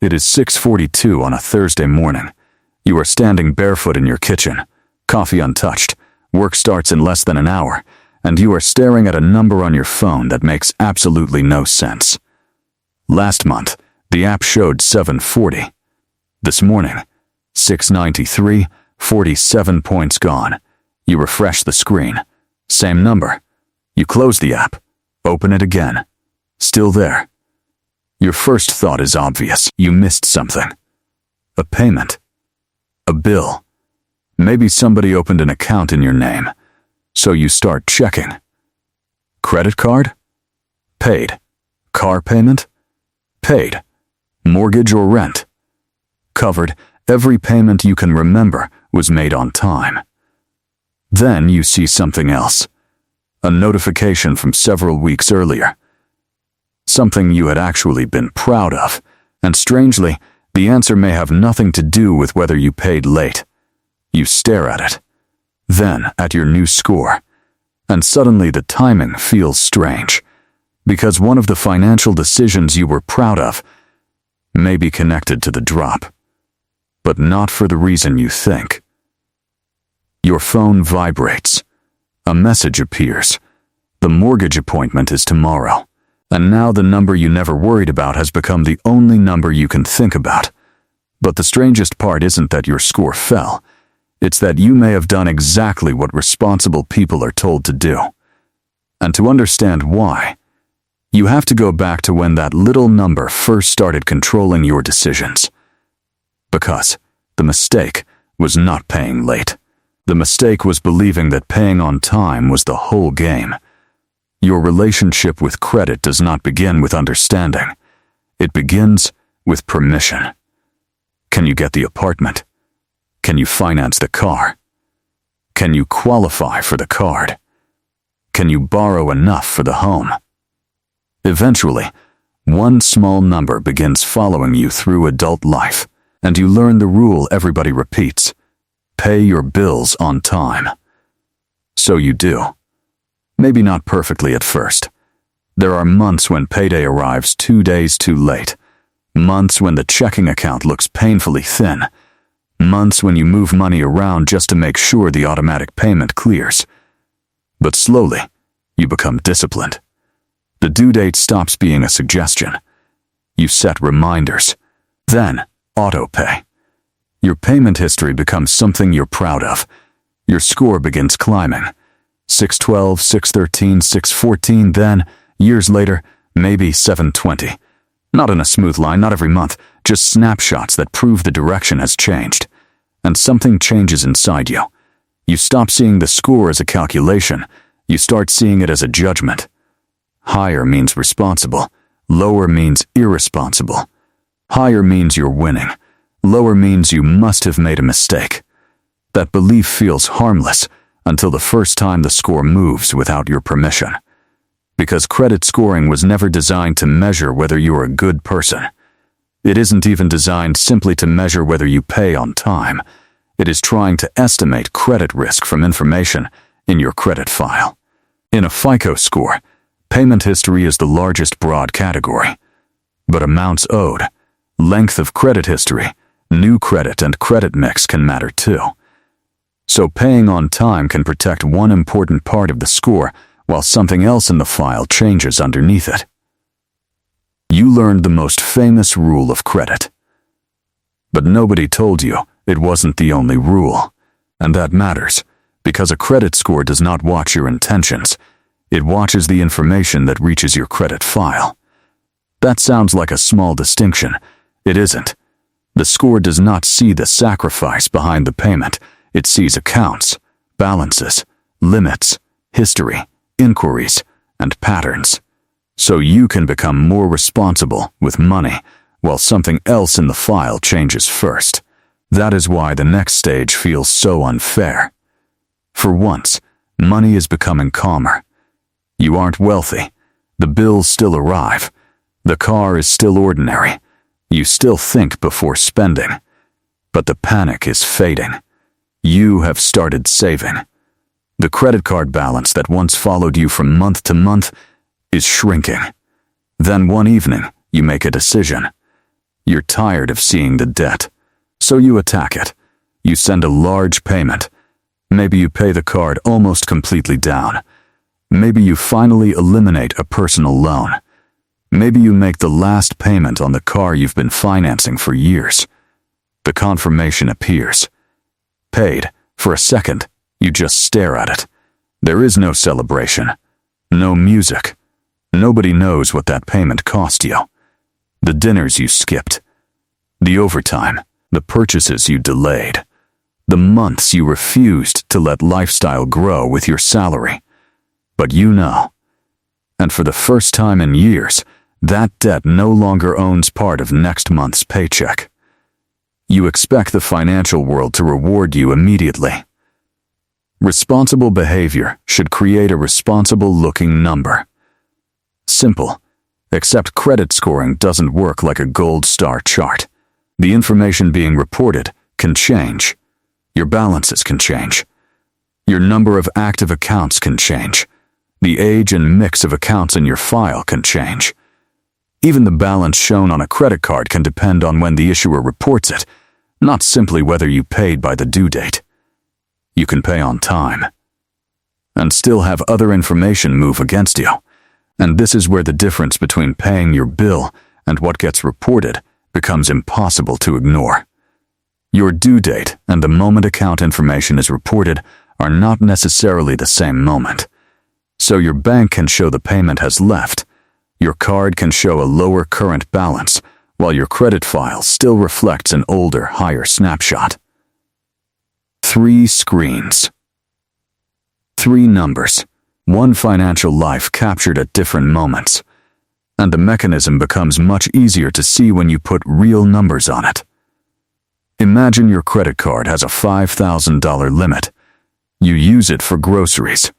It is 6:42 on a Thursday morning. You are standing barefoot in your kitchen, coffee untouched, work starts in less than an hour, and you are staring at a number on your phone that makes absolutely no sense. Last month, the app showed 740. This morning, 693, 47 points gone. You refresh the screen. Same number. You close the app. Open it again. Still there. Your first thought is obvious. You missed something. A payment. A bill. Maybe somebody opened an account in your name. So you start checking. Credit card? Paid. Car payment? Paid. Mortgage or rent? Covered. Every payment you can remember was made on time. Then you see something else. A notification from several weeks earlier. Something you had actually been proud of, and strangely, the answer may have nothing to do with whether you paid late. You stare at it, then at your new score, and suddenly the timing feels strange, because one of the financial decisions you were proud of may be connected to the drop, but not for the reason you think. Your phone vibrates. A message appears. The mortgage appointment is tomorrow. And now the number you never worried about has become the only number you can think about. But the strangest part isn't that your score fell. It's that you may have done exactly what responsible people are told to do. And to understand why, you have to go back to when that little number first started controlling your decisions. Because the mistake was not paying late. The mistake was believing that paying on time was the whole game. Your relationship with credit does not begin with understanding. It begins with permission. Can you get the apartment? Can you finance the car? Can you qualify for the card? Can you borrow enough for the home? Eventually, one small number begins following you through adult life, and you learn the rule everybody repeats. Pay your bills on time. So you do. Maybe not perfectly at first. There are months when payday arrives 2 days too late. Months when the checking account looks painfully thin. Months when you move money around just to make sure the automatic payment clears. But slowly, you become disciplined. The due date stops being a suggestion. You set reminders. Then, autopay. Your payment history becomes something you're proud of. Your score begins climbing. 612, 613, 614, then, years later, maybe 720. Not in a smooth line, not every month, just snapshots that prove the direction has changed. And something changes inside you. You stop seeing the score as a calculation. You start seeing it as a judgment. Higher means responsible. Lower means irresponsible. Higher means you're winning. Lower means you must have made a mistake. That belief feels harmless until the first time the score moves without your permission. Because credit scoring was never designed to measure whether you're a good person. It isn't even designed simply to measure whether you pay on time. It is trying to estimate credit risk from information in your credit file. In a FICO score, payment history is the largest broad category. But amounts owed, length of credit history, new credit and credit mix can matter too. So paying on time can protect one important part of the score while something else in the file changes underneath it. You learned the most famous rule of credit. But nobody told you it wasn't the only rule. And that matters, because a credit score does not watch your intentions. It watches the information that reaches your credit file. That sounds like a small distinction. It isn't. The score does not see the sacrifice behind the payment. It sees accounts, balances, limits, history, inquiries, and patterns. So you can become more responsible with money while something else in the file changes first. That is why the next stage feels so unfair. For once, money is becoming calmer. You aren't wealthy. The bills still arrive. The car is still ordinary. You still think before spending. But the panic is fading. You have started saving. The credit card balance that once followed you from month to month is shrinking. Then one evening, you make a decision. You're tired of seeing the debt, so you attack it. You send a large payment. Maybe you pay the card almost completely down. Maybe you finally eliminate a personal loan. Maybe you make the last payment on the car you've been financing for years. The confirmation appears. Paid. For a second, you just stare at it. There is no celebration. No music. Nobody knows what that payment cost you. The dinners you skipped. The overtime. The purchases you delayed. The months you refused to let lifestyle grow with your salary. But you know. And for the first time in years, that debt no longer owns part of next month's paycheck. You expect the financial world to reward you immediately. Responsible behavior should create a responsible-looking number. Simple, except credit scoring doesn't work like a gold star chart. The information being reported can change. Your balances can change. Your number of active accounts can change. The age and mix of accounts in your file can change. Even the balance shown on a credit card can depend on when the issuer reports it, not simply whether you paid by the due date. You can pay on time and still have other information move against you. And this is where the difference between paying your bill and what gets reported becomes impossible to ignore. Your due date and the moment account information is reported are not necessarily the same moment. So your bank can show the payment has left. Your card can show a lower current balance, while your credit file still reflects an older, higher snapshot. 3 screens. 3 numbers. One financial life captured at different moments. And the mechanism becomes much easier to see when you put real numbers on it. Imagine your credit card has a $5,000 limit. You use it for groceries,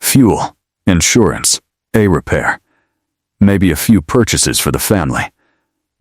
fuel, insurance, a repair, maybe a few purchases for the family.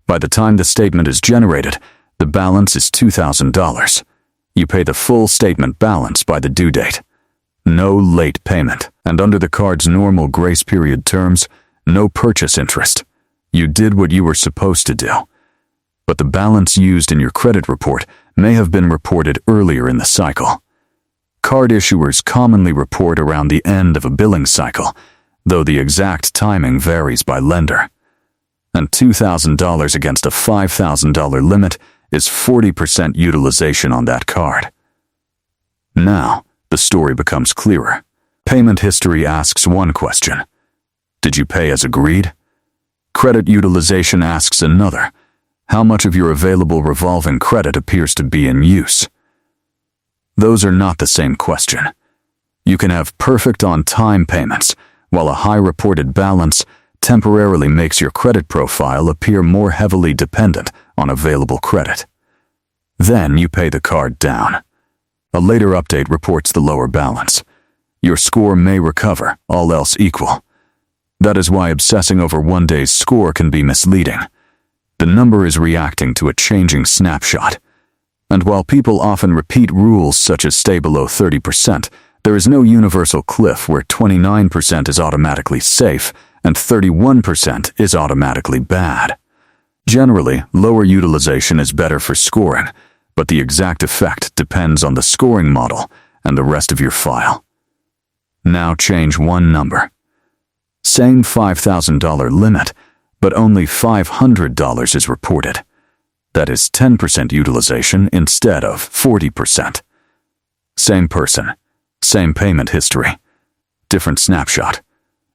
By the time the statement is generated, the balance is $2,000. You pay the full statement balance by the due date. No late payment, and under the card's normal grace period terms, no purchase interest. You did what you were supposed to do. But the balance used in your credit report may have been reported earlier in the cycle. Card issuers commonly report around the end of a billing cycle, though the exact timing varies by lender. And $2,000 against a $5,000 limit is 40% utilization on that card. Now, the story becomes clearer. Payment history asks one question. Did you pay as agreed? Credit utilization asks another. How much of your available revolving credit appears to be in use? Those are not the same question. You can have perfect on-time payments, while a high reported balance temporarily makes your credit profile appear more heavily dependent on available credit. Then you pay the card down. A later update reports the lower balance. Your score may recover, all else equal. That is why obsessing over one day's score can be misleading. The number is reacting to a changing snapshot. And while people often repeat rules such as stay below 30%, there is no universal cliff where 29% is automatically safe and 31% is automatically bad. Generally, lower utilization is better for scoring, but the exact effect depends on the scoring model and the rest of your file. Now change one number. Same $5,000 limit, but only $500 is reported. That is 10% utilization instead of 40%. Same person, same payment history, different snapshot.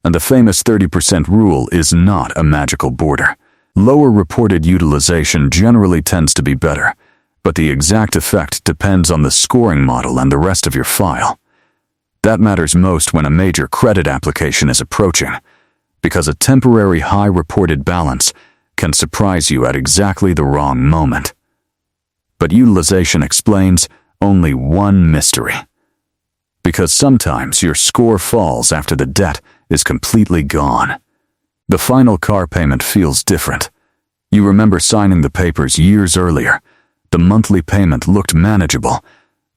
And the famous 30% rule is not a magical border. Lower reported utilization generally tends to be better, but the exact effect depends on the scoring model and the rest of your file. That matters most when a major credit application is approaching, because a temporary high reported balance can surprise you at exactly the wrong moment. But utilization explains only one mystery. Because sometimes your score falls after the debt is completely gone. The final car payment feels different. You remember signing the papers years earlier. The monthly payment looked manageable.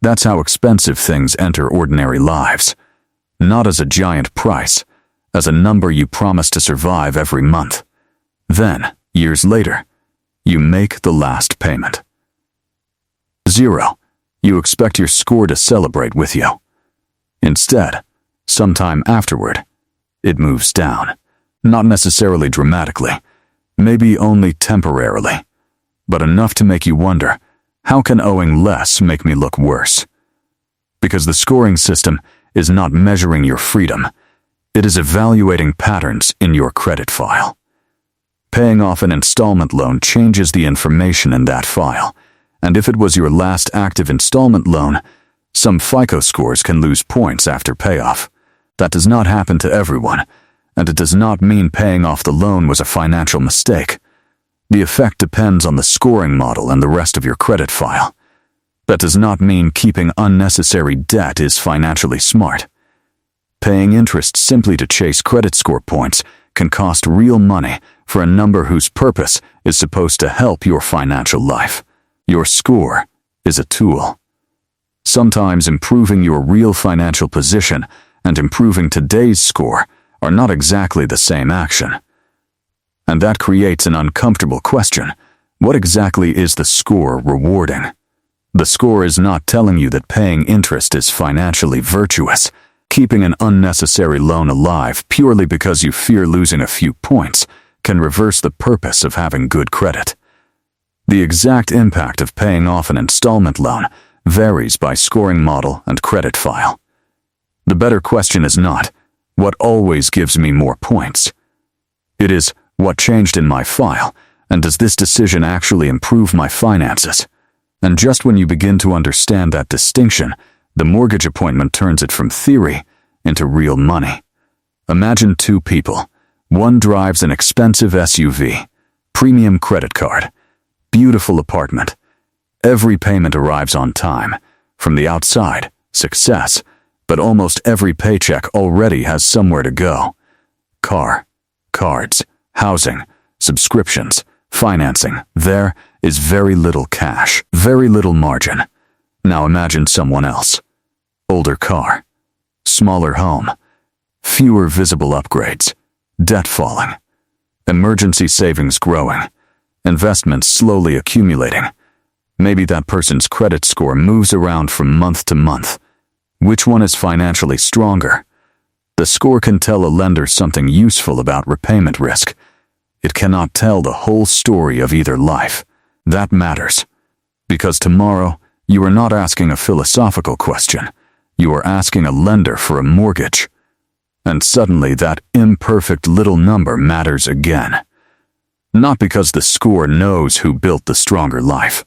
That's how expensive things enter ordinary lives. Not as a giant price, as a number you promise to survive every month. Then, years later, You make the last payment. 0. You expect your score to celebrate with you. Instead, sometime afterward, it moves down. Not necessarily dramatically, maybe only temporarily, but enough to make you wonder, how can owing less make me look worse? Because the scoring system is not measuring your freedom, it is evaluating patterns in your credit file. Paying off an installment loan changes the information in that file, and if it was your last active installment loan, some FICO scores can lose points after payoff. That does not happen to everyone, and it does not mean paying off the loan was a financial mistake. The effect depends on the scoring model and the rest of your credit file. That does not mean keeping unnecessary debt is financially smart. Paying interest simply to chase credit score points can cost real money for a number whose purpose is supposed to help your financial life. Your score is a tool. Sometimes improving your real financial position and improving today's score are not exactly the same action. And that creates an uncomfortable question. What exactly is the score rewarding? The score is not telling you that paying interest is financially virtuous. Keeping an unnecessary loan alive purely because you fear losing a few points can reverse the purpose of having good credit. The exact impact of paying off an installment loan varies by scoring model and credit file. The better question is not, what always gives me more points? It is, what changed in my file, and does this decision actually improve my finances? And just when you begin to understand that distinction, the mortgage appointment turns it from theory into real money. Imagine two people. One drives an expensive SUV, premium credit card, beautiful apartment. Every payment arrives on time. From the outside, success, but almost every paycheck already has somewhere to go. Car, cards, housing, subscriptions, financing. There is very little cash, very little margin. Now imagine someone else. Older car, smaller home, fewer visible upgrades, debt falling, emergency savings growing, investments slowly accumulating. Maybe that person's credit score moves around from month to month. Which one is financially stronger? The score can tell a lender something useful about repayment risk. It cannot tell the whole story of either life. That matters. Because tomorrow, you are not asking a philosophical question. You are asking a lender for a mortgage. And suddenly that imperfect little number matters again. Not because the score knows who built the stronger life.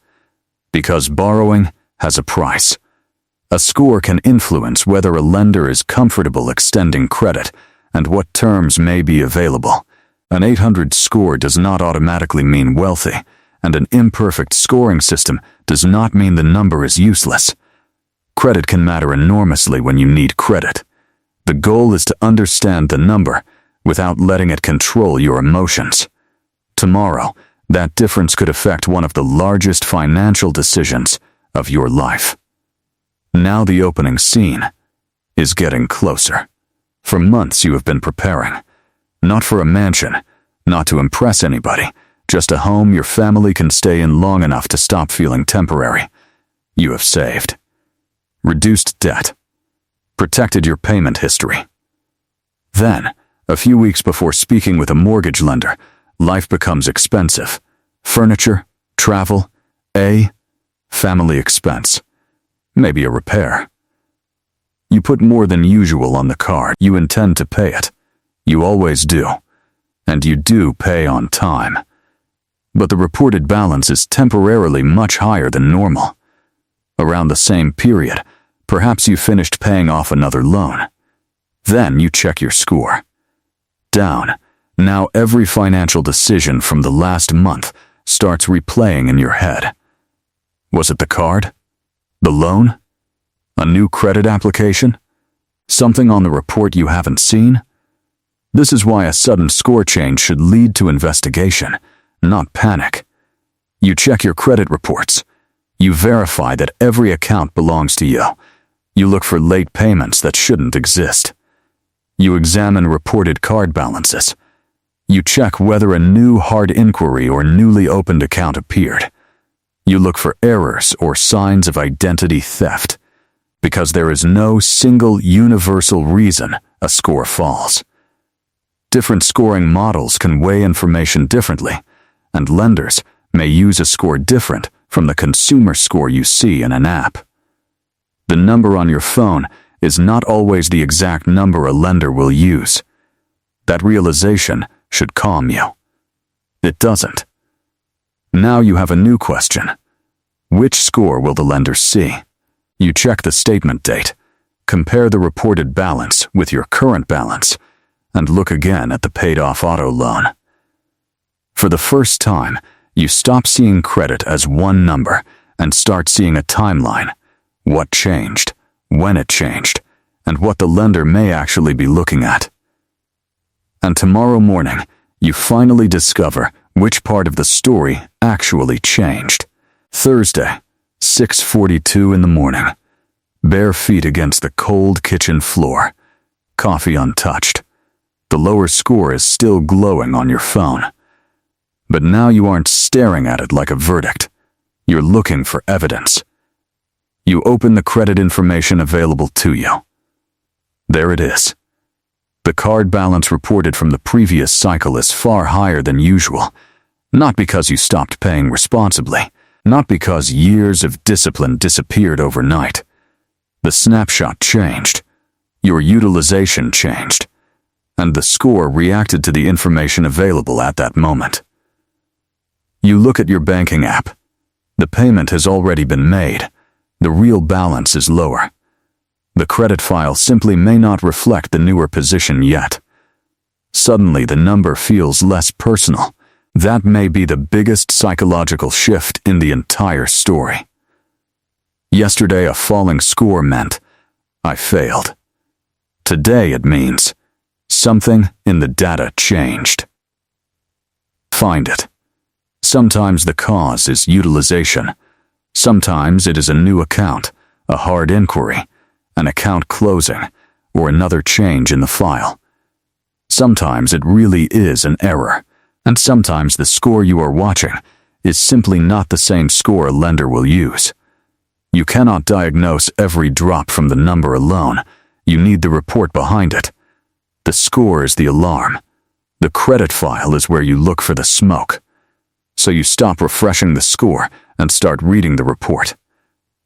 Because borrowing has a price. A score can influence whether a lender is comfortable extending credit and what terms may be available. An 800 score does not automatically mean wealthy, and an imperfect scoring system does not mean the number is useless. Credit can matter enormously when you need credit. The goal is to understand the number without letting it control your emotions. Tomorrow, that difference could affect one of the largest financial decisions of your life. Now the opening scene is getting closer. For months you have been preparing. Not for a mansion, not to impress anybody, just a home your family can stay in long enough to stop feeling temporary. You have saved. Reduced debt. Protected your payment history. Then, a few weeks before speaking with a mortgage lender, life becomes expensive. Furniture, travel, a family expense. Maybe a repair. You put more than usual on the card. You intend to pay it. You always do. And you do pay on time. But the reported balance is temporarily much higher than normal. Around the same period, perhaps you finished paying off another loan. Then you check your score. Down. Now every financial decision from the last month starts replaying in your head. Was it the card? The loan? A new credit application? Something on the report you haven't seen? This is why a sudden score change should lead to investigation, not panic. You check your credit reports. You verify that every account belongs to you. You look for late payments that shouldn't exist. You examine reported card balances. You check whether a new hard inquiry or newly opened account appeared. You look for errors or signs of identity theft, because there is no single universal reason a score falls. Different scoring models can weigh information differently, and lenders may use a score different from the consumer score you see in an app. The number on your phone is not always the exact number a lender will use. That realization should calm you. It doesn't. Now you have a new question. Which score will the lender see? You check the statement date, compare the reported balance with your current balance, and look again at the paid-off auto loan. For the first time, you stop seeing credit as one number and start seeing a timeline. What changed, when it changed, and what the lender may actually be looking at. And tomorrow morning, you finally discover which part of the story actually changed. Thursday, 6:42 in the morning. Bare feet against the cold kitchen floor. Coffee untouched. The lower score is still glowing on your phone. But now you aren't staring at it like a verdict. You're looking for evidence. You open the credit information available to you. There it is. The card balance reported from the previous cycle is far higher than usual, not because you stopped paying responsibly, not because years of discipline disappeared overnight. The snapshot changed. Your utilization changed. And the score reacted to the information available at that moment. You look at your banking app. The payment has already been made. The real balance is lower. The credit file simply may not reflect the newer position yet. Suddenly, the number feels less personal. That may be the biggest psychological shift in the entire story. Yesterday, a falling score meant, I failed. Today, it means, something in the data changed. Find it. Sometimes the cause is utilization. Sometimes it is a new account, a hard inquiry, an account closing, or another change in the file. Sometimes it really is an error, and sometimes the score you are watching is simply not the same score a lender will use. You cannot diagnose every drop from the number alone. You need the report behind it. The score is the alarm. The credit file is where you look for the smoke. So you stop refreshing the score and start reading the report.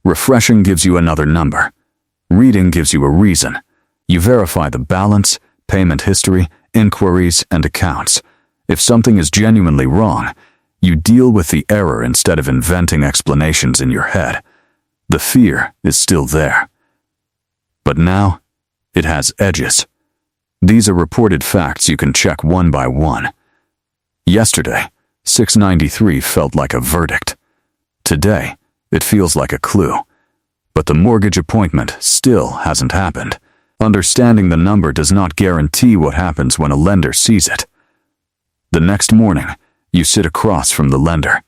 Refreshing gives you another number. Reading gives you a reason. You verify the balance, payment history, inquiries, and accounts. If something is genuinely wrong, you deal with the error instead of inventing explanations in your head. The fear is still there. But now, it has edges. These are reported facts you can check one by one. Yesterday, 693 felt like a verdict. Today, it feels like a clue. But the mortgage appointment still hasn't happened. Understanding the number does not guarantee what happens when a lender sees it. The next morning, you sit across from the lender.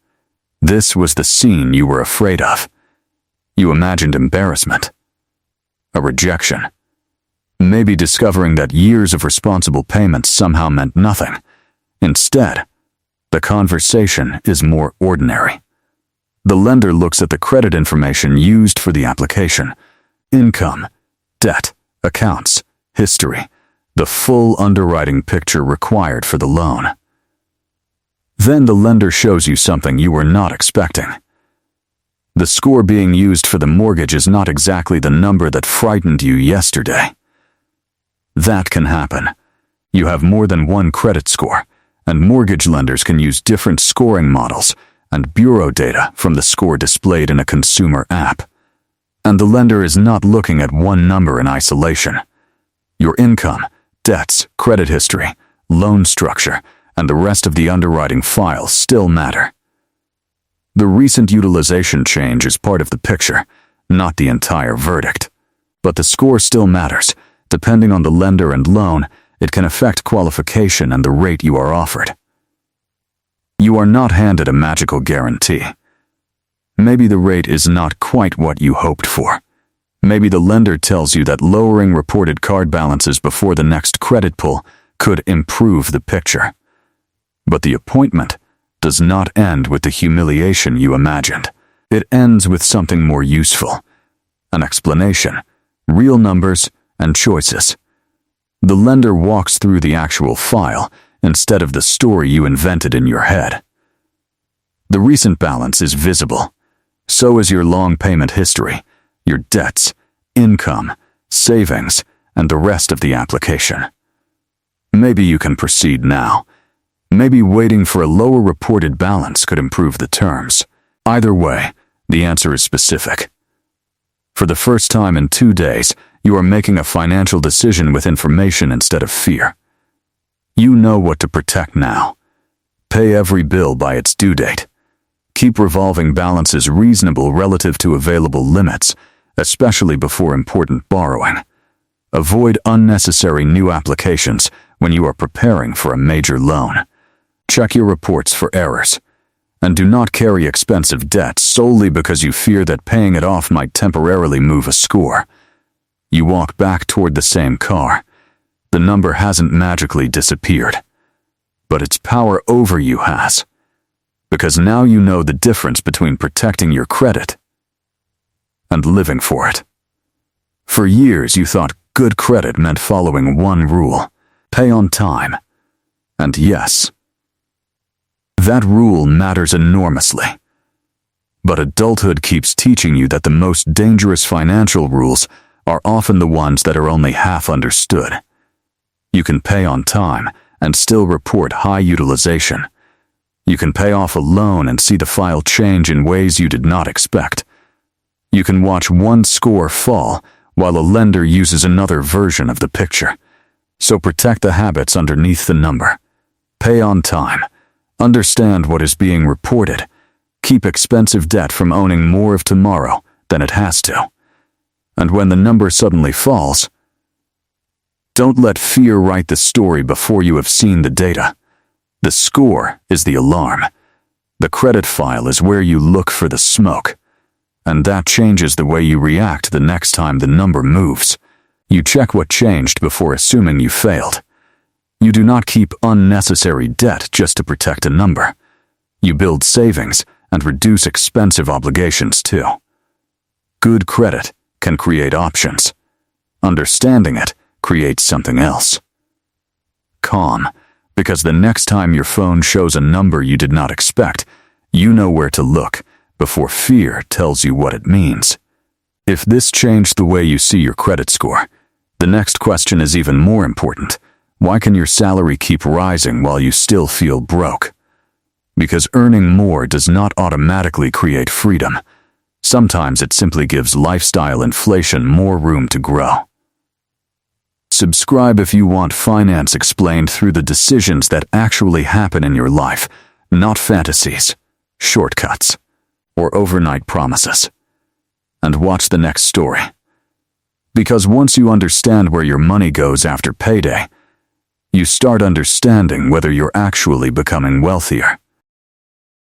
This was the scene you were afraid of. You imagined embarrassment. A rejection. Maybe discovering that years of responsible payments somehow meant nothing. Instead, the conversation is more ordinary. The lender looks at the credit information used for the application. Income, debt, accounts, history, the full underwriting picture required for the loan. Then the lender shows you something you were not expecting. The score being used for the mortgage is not exactly the number that frightened you yesterday. That can happen. You have more than one credit score, and mortgage lenders can use different scoring models and bureau data from the score displayed in a consumer app. And the lender is not looking at one number in isolation. Your income, debts, credit history, loan structure, and the rest of the underwriting file still matter. The recent utilization change is part of the picture, not the entire verdict. But the score still matters. Depending on the lender and loan, it can affect qualification and the rate you are offered. You are not handed a magical guarantee. Maybe the rate is not quite what you hoped for. Maybe the lender tells you that lowering reported card balances before the next credit pull could improve the picture. But the appointment does not end with the humiliation you imagined. It ends with something more useful: an explanation, real numbers, and choices. The lender walks through the actual file instead of the story you invented in your head. The recent balance is visible. So is your long payment history, your debts, income, savings, and the rest of the application. Maybe you can proceed now. Maybe waiting for a lower reported balance could improve the terms. Either way, the answer is specific. For the first time in 2 days, you are making a financial decision with information instead of fear. You know what to protect now. Pay every bill by its due date. Keep revolving balances reasonable relative to available limits, especially before important borrowing. Avoid unnecessary new applications when you are preparing for a major loan. Check your reports for errors. And do not carry expensive debt solely because you fear that paying it off might temporarily move a score. You walk back toward the same car. The number hasn't magically disappeared, but its power over you has. Because now you know the difference between protecting your credit and living for it. For years you thought good credit meant following one rule: pay on time. And yes, that rule matters enormously. But adulthood keeps teaching you that the most dangerous financial rules are often the ones that are only half understood. You can pay on time and still report high utilization. You can pay off a loan and see the file change in ways you did not expect. You can watch one score fall while a lender uses another version of the picture. So protect the habits underneath the number. Pay on time. Understand what is being reported. Keep expensive debt from owning more of tomorrow than it has to. And when the number suddenly falls, don't let fear write the story before you have seen the data. The score is the alarm. The credit file is where you look for the smoke. And that changes the way you react the next time the number moves. You check what changed before assuming you failed. You do not keep unnecessary debt just to protect a number. You build savings and reduce expensive obligations too. Good credit can create options. Understanding it creates something else. Calm, because the next time your phone shows a number you did not expect, you know where to look before fear tells you what it means. If this changed the way you see your credit score, the next question is even more important. Why can your salary keep rising while you still feel broke? Because earning more does not automatically create freedom. Sometimes it simply gives lifestyle inflation more room to grow. Subscribe if you want finance explained through the decisions that actually happen in your life, not fantasies, shortcuts, or overnight promises. And watch the next story. Because once you understand where your money goes after payday, you start understanding whether you're actually becoming wealthier.